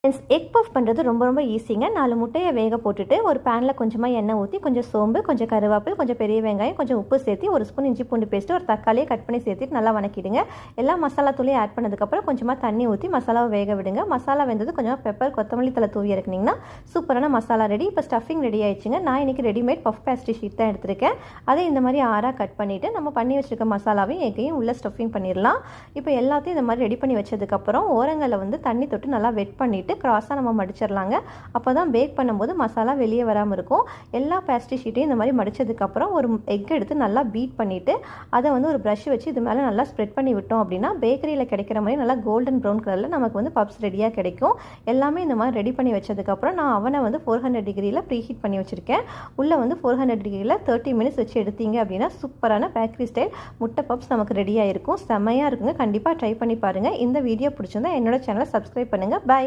Friends, egg puff பண்ணுறது ரொம்ப ரொம்ப ஈஸிங்க. 4 முட்டையை வேக போட்டுட்டு ஒரு பேனில் கொஞ்சமாக எண்ணெய் ஊற்றி கொஞ்சம் சோம்பு, கொஞ்சம் கருவேப்பிலை, கொஞ்சம் பெரிய வெங்காயம், கொஞ்சம் உப்பு சேர்த்து 1 ஸ்பூன் இஞ்சி பூண்டு பேஸ்ட்டு, ஒரு தக்காளியை கட் பண்ணி சேர்த்துட்டு நல்லா வணக்கிடுங்க. எல்லா மசாலா தூளையும் ஆட் பண்ணதுக்கப்புறம் கொஞ்சமாக தண்ணி ஊற்றி மசாலாவை வேக விடுங்க. மசாலா வெந்தது கொஞ்சமாக பெப்பர், கொத்தமல்லி தலை தூவி இறக்குனீங்கன்னா சூப்பரான மசாலா ரெடி. இப்போ ஸ்டஃபிங் ரெடி ஆயிடுச்சுங்க. நான் இன்றைக்கி ரெடிமேட் பஃப் பேஸ்ட்ரி ஷீட் தான் எடுத்திருக்கேன். அதை இந்த மாதிரி ஆறாக கட் பண்ணிவிட்டு நம்ம பண்ணி வச்சுருக்க மசாலாவையும் எக்கையும் உள்ளே ஸ்டஃபிங் பண்ணிடலாம். இப்போ எல்லாத்தையும் இந்த மாதிரி ரெடி பண்ணி வச்சதுக்கப்புறம் ஓரங்களில் வந்து தண்ணி தொட்டு நல்லா வெட் பண்ணிவிட்டு கிராஸாக நம்ம மடிச்சிடலாங்க. அப்போ தான் பேக் பண்ணும்போது மசாலா வெளியே வராமல் இருக்கும். எல்லா பேஸ்ட்ரி ஷீட்டையும் இந்த மாதிரி மடித்ததுக்கப்புறம் ஒரு எக் எடுத்து நல்லா பீட் பண்ணிவிட்டு அதை வந்து ஒரு ப்ரஷ் வச்சு இது மேலே நல்லா ஸ்ப்ரெட் பண்ணி விட்டோம் அப்படின்னா பேக்கரியில் கிடைக்கிற மாதிரி நல்லா கோல்டன் ப்ரௌன் கலரில் நமக்கு வந்து பப்ஸ் ரெடியாக கிடைக்கும். எல்லாமே இந்த மாதிரி ரெடி பண்ணி வச்சதுக்கப்புறம் நான் அவனை வந்து 400 டிகிரியில் ப்ரீ ஹீட் பண்ணி வச்சுருக்கேன். உள்ளே வந்து 400 டிகிரியில் 30 மினிட்ஸ் வச்சு எடுத்தீங்க அப்படின்னா சூப்பரான பேக்கரி ஸ்டைல் முட்டை பப்ஸ் நமக்கு ரெடியாக இருக்கும். செம்மையாக இருக்குங்க. கண்டிப்பாக ட்ரை பண்ணி பாருங்கள். இந்த வீடியோ பிடிச்சிருந்தா என்னோட சேனலை சப்ஸ்கிரைப் பண்ணுங்கள். பை.